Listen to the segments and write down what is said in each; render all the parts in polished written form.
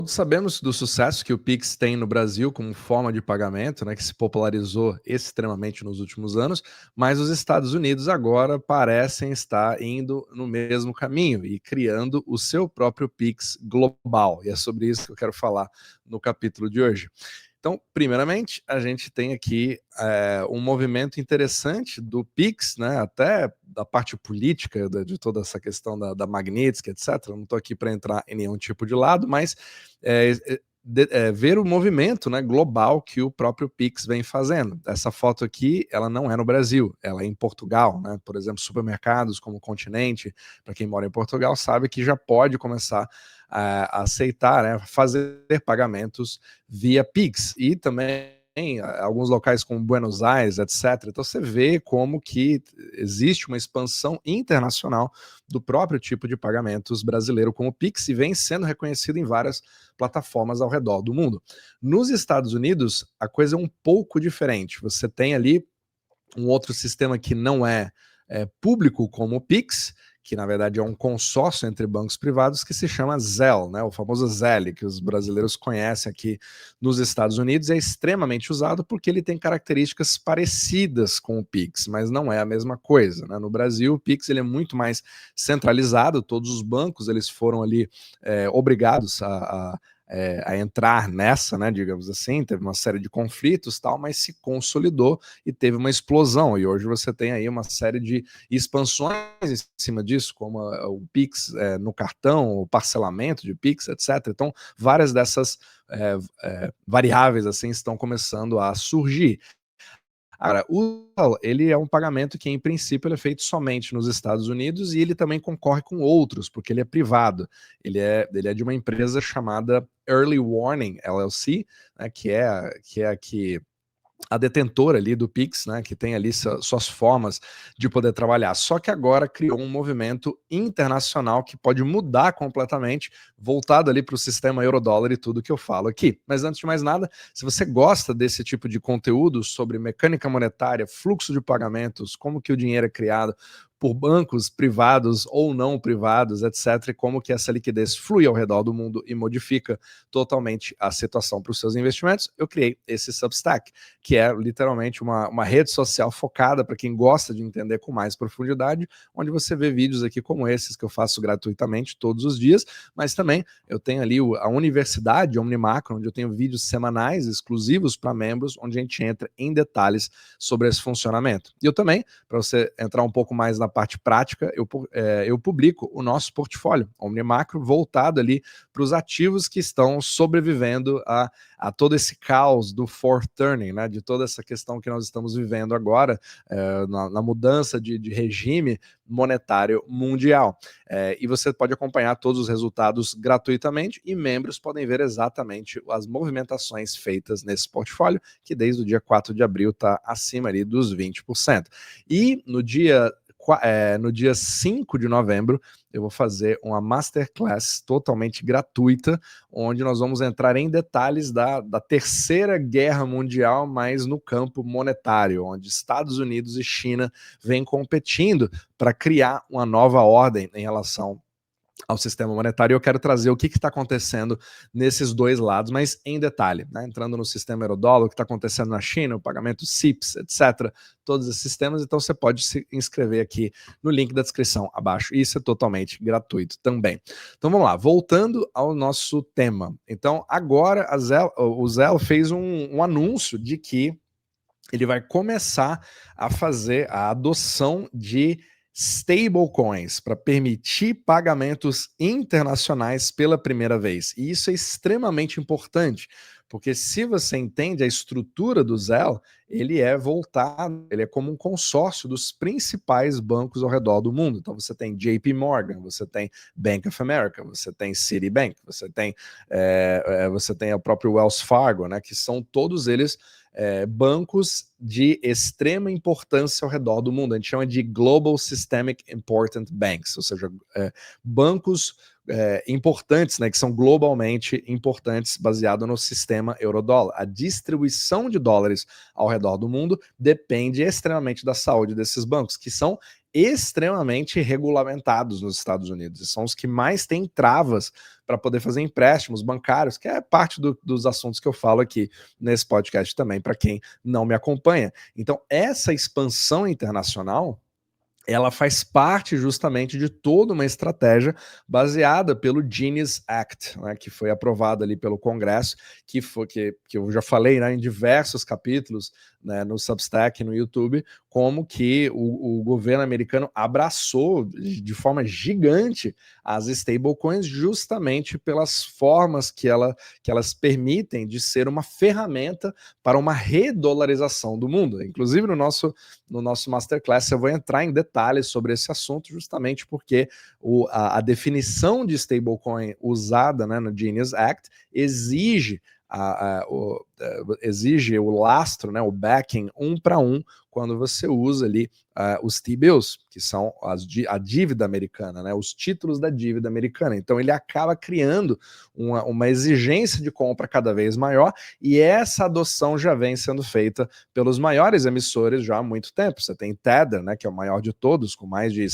Todos sabemos do sucesso que o Pix tem no Brasil como forma de pagamento, né, que se popularizou extremamente nos últimos anos, mas os Estados Unidos agora parecem estar indo no mesmo caminho e criando o seu próprio Pix global. E é sobre isso que eu quero falar no capítulo de hoje. Então, primeiramente, a gente tem aqui um movimento interessante do Pix, né, até da parte política de toda essa questão da Magnitsky, etc. Eu não estou aqui para entrar em nenhum tipo de lado, mas ver o movimento, né, global que o próprio Pix vem fazendo. Essa foto aqui, ela não é no Brasil, ela é em Portugal, né? Por exemplo, supermercados como o Continente, para quem mora em Portugal, sabe que já pode começar a aceitar, né, fazer pagamentos via Pix. E também alguns locais como Buenos Aires, etc. Então você vê como que existe uma expansão internacional do próprio tipo de pagamentos brasileiro como o Pix e vem sendo reconhecido em várias plataformas ao redor do mundo. Nos Estados Unidos, a coisa é um pouco diferente. Você tem ali um outro sistema que não é público como o Pix, que na verdade é um consórcio entre bancos privados que se chama Zelle, né, o famoso Zelle, que os brasileiros conhecem aqui nos Estados Unidos, é extremamente usado porque ele tem características parecidas com o Pix, mas não é a mesma coisa, né? No Brasil, o Pix ele é muito mais centralizado, todos os bancos eles foram ali obrigados a entrar nessa, né, digamos assim, teve uma série de conflitos tal, mas se consolidou e teve uma explosão, e hoje você tem aí uma série de expansões em cima disso, como o Pix no cartão, o parcelamento de Pix, etc. Então, várias dessas variáveis assim estão começando a surgir. Agora, o PayPal, ele é um pagamento que, em princípio, ele é feito somente nos Estados Unidos e ele também concorre com outros, porque ele é privado. Ele é de uma empresa chamada Early Warning LLC, né, que é a que a detentora ali do Pix, né, que tem ali suas formas de poder trabalhar. Só que agora criou um movimento internacional que pode mudar completamente, voltado ali para o sistema euro-dólar e tudo que eu falo aqui. Mas antes de mais nada, se você gosta desse tipo de conteúdo sobre mecânica monetária, fluxo de pagamentos, como que o dinheiro é criado por bancos privados ou não privados, etc., e como que essa liquidez flui ao redor do mundo e modifica totalmente a situação para os seus investimentos, eu criei esse Substack, que é literalmente uma rede social focada para quem gosta de entender com mais profundidade, onde você vê vídeos aqui como esses que eu faço gratuitamente todos os dias, mas também eu tenho ali a Universidade Omnimacro, onde eu tenho vídeos semanais exclusivos para membros, onde a gente entra em detalhes sobre esse funcionamento. E eu também, para você entrar um pouco mais na parte prática, eu publico o nosso portfólio Omnimacro voltado ali para os ativos que estão sobrevivendo a todo esse caos do fourth turning, né, de toda essa questão que nós estamos vivendo agora, na mudança de regime monetário mundial. E você pode acompanhar todos os resultados gratuitamente e membros podem ver exatamente as movimentações feitas nesse portfólio, que desde o dia 4 de abril está acima ali dos 20%. E no dia 5 de novembro, eu vou fazer uma masterclass totalmente gratuita, onde nós vamos entrar em detalhes da Terceira Guerra Mundial, mas no campo monetário, onde Estados Unidos e China vêm competindo para criar uma nova ordem em relação ao sistema monetário. E eu quero trazer o que está acontecendo nesses dois lados, mas em detalhe, né? Entrando no sistema eurodólar, o que está acontecendo na China, o pagamento CIPS, etc., todos esses sistemas. Então você pode se inscrever aqui no link da descrição abaixo. Isso é totalmente gratuito também. Então vamos lá, voltando ao nosso tema. Então agora o Zelle fez um anúncio de que ele vai começar a fazer a adoção de stablecoins para permitir pagamentos internacionais pela primeira vez. E isso é extremamente importante, porque se você entende a estrutura do Zelle, ele é voltado, ele é como um consórcio dos principais bancos ao redor do mundo. Então você tem JP Morgan, você tem Bank of America, você tem Citibank, você tem o próprio Wells Fargo, né, que são todos eles bancos de extrema importância ao redor do mundo. A gente chama de Global Systemic Important Banks, ou seja, bancos importantes, né, que são globalmente importantes, baseado no sistema euro-dólar. A distribuição de dólares ao redor do mundo depende extremamente da saúde desses bancos, que são extremamente regulamentados nos Estados Unidos, e são os que mais têm travas para poder fazer empréstimos bancários, que é parte dos assuntos que eu falo aqui nesse podcast também, para quem não me acompanha. Então, essa expansão internacional, ela faz parte justamente de toda uma estratégia baseada pelo Genius Act, né, que foi aprovado ali pelo Congresso, que eu já falei, né, em diversos capítulos, né, no Substack, no YouTube, como que o governo americano abraçou de forma gigante as stablecoins justamente pelas formas que elas permitem de ser uma ferramenta para uma redolarização do mundo. Inclusive no nosso Masterclass eu vou entrar em detalhes sobre esse assunto, justamente porque a definição de stablecoin usada, né, no Genius Act exige exige o lastro, né, o backing 1 para 1, quando você usa ali os T-bills, que são a dívida americana, né, os títulos da dívida americana. Então ele acaba criando uma exigência de compra cada vez maior, e essa adoção já vem sendo feita pelos maiores emissores já há muito tempo. Você tem Tether, né, que é o maior de todos, com mais de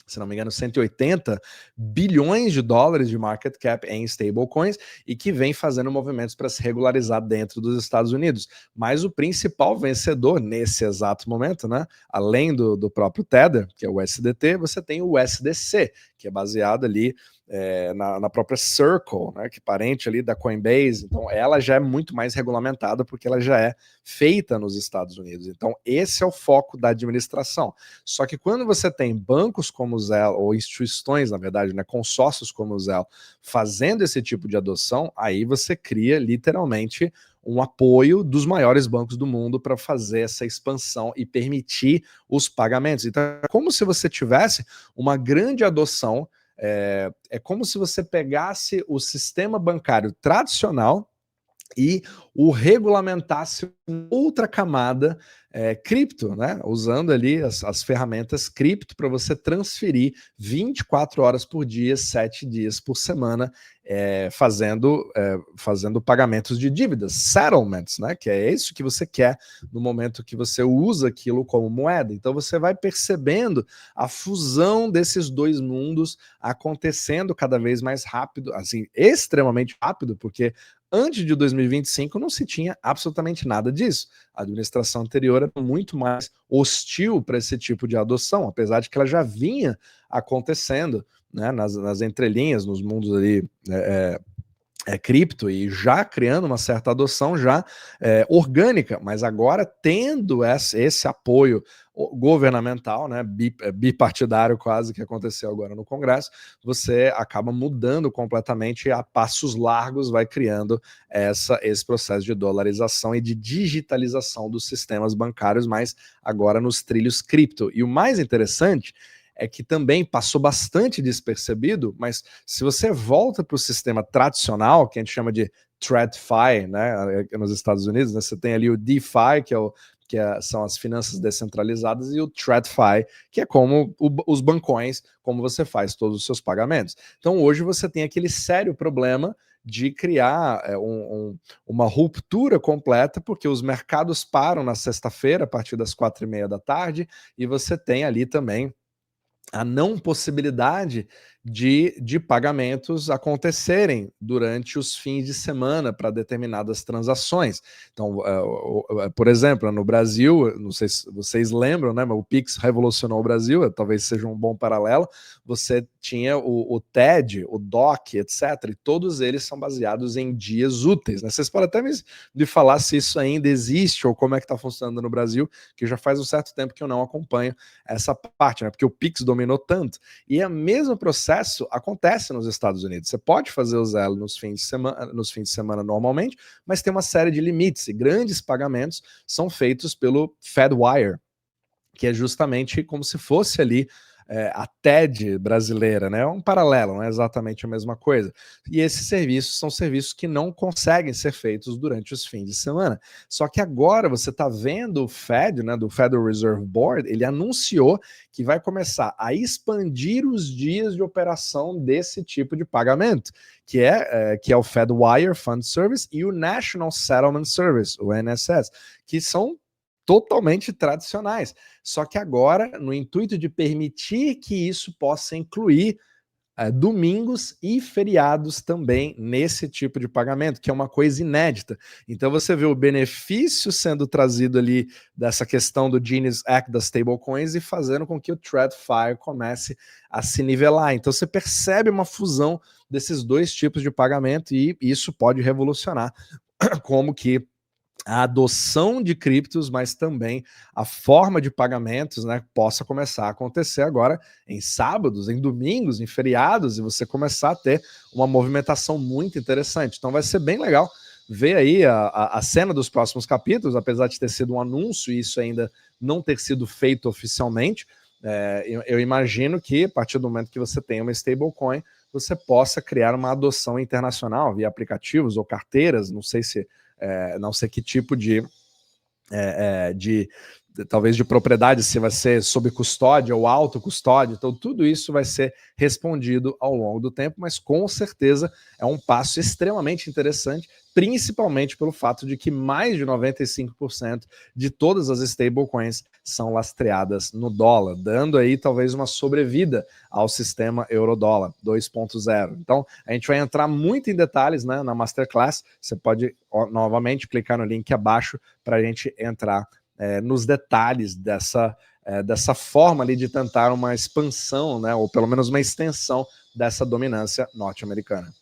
se não me engano, 180 bilhões de dólares de market cap em stablecoins, e que vem fazendo movimentos para se regularizar dentro dos Estados Unidos. Mas o principal vencedor nesse exato momento, né, além do próprio Tether, que é o USDT, você tem o USDC, que é baseado ali na própria Circle, né, que é parente ali da Coinbase. Então ela já é muito mais regulamentada porque ela já é feita nos Estados Unidos. Então esse é o foco da administração. Só que quando você tem bancos como o Zelle, ou instituições, na verdade, né, consórcios como o Zelle, fazendo esse tipo de adoção, aí você cria literalmente um apoio dos maiores bancos do mundo para fazer essa expansão e permitir os pagamentos. Então é como se você tivesse uma grande adoção. É como se você pegasse o sistema bancário tradicional e o regulamentasse outra camada cripto, né? Usando ali as ferramentas cripto para você transferir 24 horas por dia, 7 dias por semana, fazendo pagamentos de dívidas, settlements, né? Que é isso que você quer no momento que você usa aquilo como moeda. Então você vai percebendo a fusão desses dois mundos acontecendo cada vez mais rápido, assim, extremamente rápido, porque antes de 2025 não se tinha absolutamente nada disso. A administração anterior era muito mais hostil para esse tipo de adoção, apesar de que ela já vinha acontecendo, né, nas entrelinhas, nos mundos ali cripto, e já criando uma certa adoção já orgânica, mas agora tendo esse apoio governamental, né, bipartidário quase, que aconteceu agora no Congresso, você acaba mudando completamente, a passos largos vai criando esse processo de dolarização e de digitalização dos sistemas bancários, mas agora nos trilhos cripto. E o mais interessante é que também passou bastante despercebido, mas se você volta para o sistema tradicional, que a gente chama de TradFi, né, nos Estados Unidos, né, você tem ali o DeFi, são as finanças descentralizadas, e o TradFi, que é como os bancões, como você faz todos os seus pagamentos. Então hoje você tem aquele sério problema de criar uma ruptura completa, porque os mercados param na sexta-feira, a partir das 4:30 da tarde, e você tem ali também a não possibilidade de pagamentos acontecerem durante os fins de semana para determinadas transações. Então, por exemplo, no Brasil, não sei se vocês lembram, né, mas o Pix revolucionou o Brasil, talvez seja um bom paralelo. Você tinha o TED, o DOC, etc., e todos eles são baseados em dias úteis, né? Vocês podem até me falar se isso ainda existe ou como é que está funcionando no Brasil, que já faz um certo tempo que eu não acompanho essa parte, né? Porque o Pix dominou tanto. E o mesmo processo acontece nos Estados Unidos. Você pode fazer o Zelle nos fins de semana normalmente, mas tem uma série de limites, e grandes pagamentos são feitos pelo Fedwire, que é justamente como se fosse ali a TED brasileira, né? É um paralelo, não é exatamente a mesma coisa. E esses serviços são serviços que não conseguem ser feitos durante os fins de semana. Só que agora você está vendo o Fed, né, do Federal Reserve Board, ele anunciou que vai começar a expandir os dias de operação desse tipo de pagamento, que é o Fedwire Fund Service e o National Settlement Service, o NSS, que são totalmente tradicionais. Só que agora, no intuito de permitir que isso possa incluir domingos e feriados também nesse tipo de pagamento, que é uma coisa inédita. Então você vê o benefício sendo trazido ali dessa questão do Genius Act das stablecoins e fazendo com que o TradFi comece a se nivelar. Então você percebe uma fusão desses dois tipos de pagamento e isso pode revolucionar como que a adoção de criptos, mas também a forma de pagamentos, né, possa começar a acontecer agora em sábados, em domingos, em feriados, e você começar a ter uma movimentação muito interessante. Então vai ser bem legal ver aí a cena dos próximos capítulos, apesar de ter sido um anúncio e isso ainda não ter sido feito oficialmente. Eu imagino que a partir do momento que você tem uma stablecoin, você possa criar uma adoção internacional via aplicativos ou carteiras, não sei que tipo talvez de propriedade, se vai ser sob custódia ou autocustódia, então tudo isso vai ser respondido ao longo do tempo, mas com certeza é um passo extremamente interessante, principalmente pelo fato de que mais de 95% de todas as stablecoins são lastreadas no dólar, dando aí talvez uma sobrevida ao sistema euro-dólar 2.0. Então a gente vai entrar muito em detalhes, né, na Masterclass. Você pode novamente clicar no link abaixo para a gente entrar nos detalhes dessa forma ali de tentar uma expansão, né, ou pelo menos uma extensão dessa dominância norte-americana.